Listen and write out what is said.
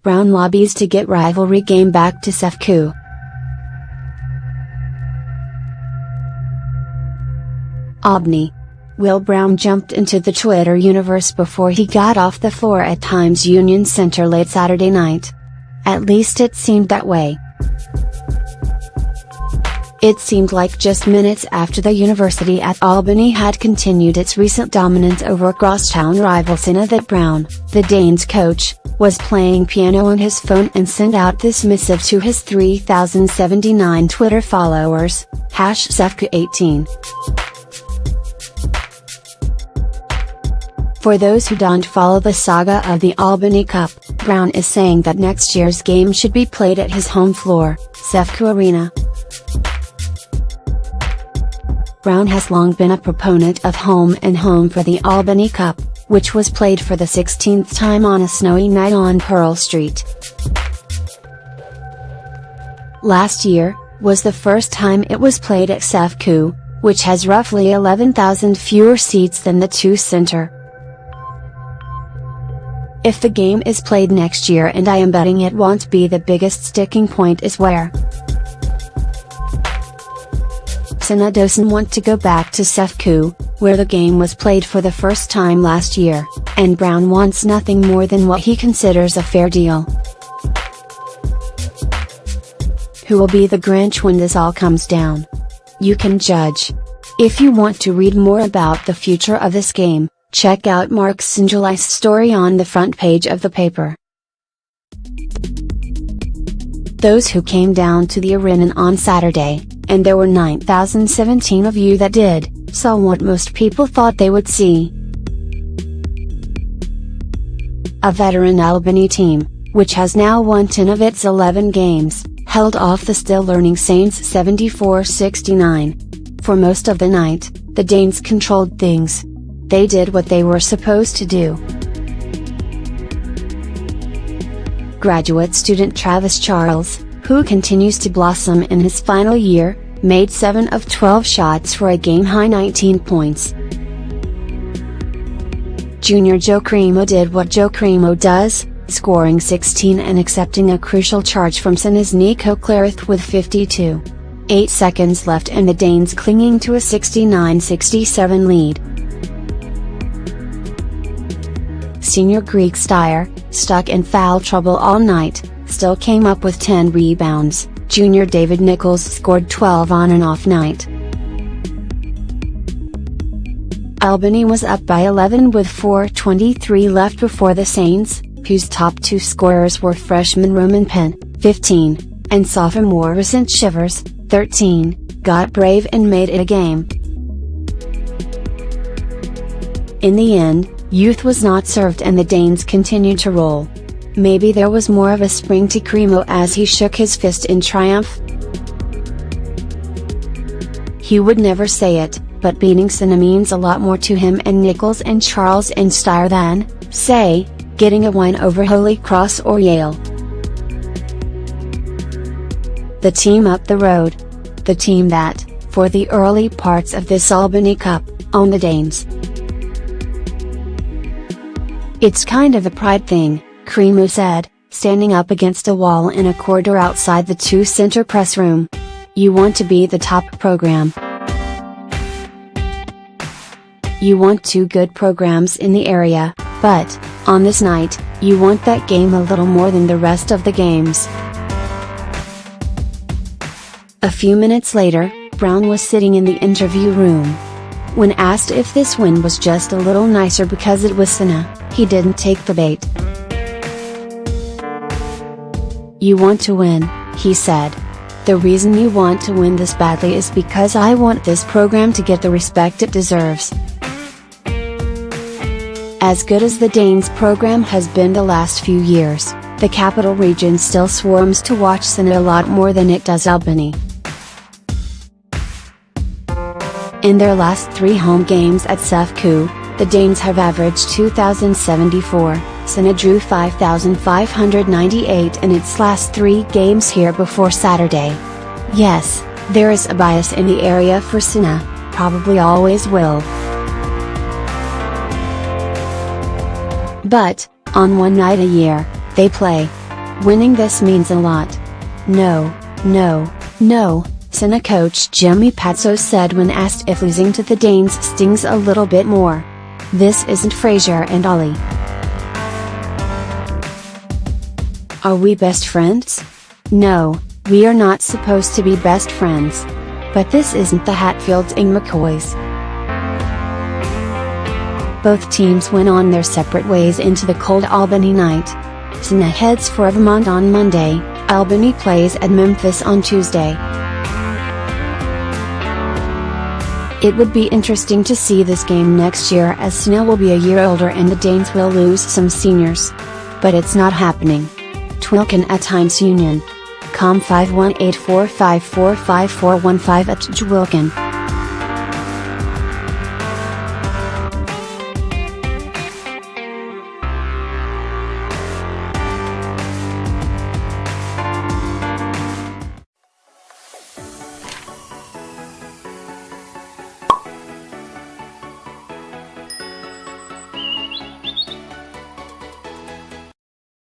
Brown lobbies to get rivalry game back to SEFCU. Albany. Will Brown jumped into the Twitter universe before he got off the floor at Times Union Center late Saturday night. At least it seemed that way. It seemed like just minutes after the University at Albany had continued its recent dominance over crosstown rival SEFCU that Brown, the Danes coach, was playing piano on his phone and sent out this missive to his 3,079 Twitter followers, #SEFCU18. For those who don't follow the saga of the Albany Cup, Brown is saying that next year's game should be played at his home floor, SEFCU Arena. Brown has long been a proponent of home and home for the Albany Cup, which was played for the 16th time on a snowy night on Pearl Street. Last year was the first time it was played at SEFCU, which has roughly 11,000 fewer seats than the two center. If the game is played next year, and I am betting it won't be, the biggest sticking point is where SEFCU doesn't want to go back to SEFCU, where the game was played for the first time last year, and Brown wants nothing more than what he considers a fair deal. Who will be the Grinch when this all comes down? You can judge. If you want to read more about the future of this game, check out Mark Singelai's story on the front page of the paper. Those who came down to the arena on Saturday, and there were 9,017 of you that did, saw what most people thought they would see. A veteran Albany team, which has now won 10 of its 11 games, held off the still learning Saints 74-69. For most of the night, the Danes controlled things. They did what they were supposed to do. Graduate student Travis Charles, who continues to blossom in his final year, made 7 of 12 shots for a game-high 19 points. Junior Joe Cremo did what Joe Cremo does, scoring 16 and accepting a crucial charge from SEFCU's Nico Clarith with 52.8 seconds left and the Danes clinging to a 69-67 lead. Senior Greek Steyer, stuck in foul trouble all night, still came up with 10 rebounds. Junior David Nichols scored 12 on an off night. Albany was up by 11 with 4:23 left before the Saints, whose top two scorers were freshman Roman Penn, 15, and sophomore Recent Shivers, 13, got brave and made it a game. In the end, youth was not served and the Danes continued to roll. Maybe there was more of a spring to Cremo as he shook his fist in triumph. He would never say it, but beating SEFCU means a lot more to him and Nichols and Charles and Steyer than, say, getting a win over Holy Cross or Yale. The team up the road. The team that, for the early parts of this Albany Cup, owned the Danes. It's kind of a pride thing, Cremo said, standing up against a wall in a corridor outside the two center press room. You want to be the top program. You want two good programs in the area, but, on this night, you want that game a little more than the rest of the games. A few minutes later, Brown was sitting in the interview room. When asked if this win was just a little nicer because it was SEFCU, he didn't take the bait. You want to win, he said. The reason you want to win this badly is because I want this program to get the respect it deserves. As good as the Danes program has been the last few years, the Capital Region still swarms to watch SEFCU a lot more than it does Albany. In their last 3 home games at SEFCU, the Danes have averaged 2,074, SEFCU drew 5,598 in its last 3 games here before Saturday. Yes, there is a bias in the area for SEFCU, probably always will. But, on one night a year, they play. Winning this means a lot. No, Sena coach Jimmy Patso said when asked if losing to the Danes stings a little bit more. This isn't Fraser and Ollie. Are we best friends? No, we are not supposed to be best friends. But this isn't the Hatfields and McCoys. Both teams went on their separate ways into the cold Albany night. Sena heads for Vermont on Monday, Albany plays at Memphis on Tuesday. It would be interesting to see this game next year as Sena will be a year older and the Danes will lose some seniors. But it's not happening. Twilken at Times Union. Com 51845454415 at Twilken.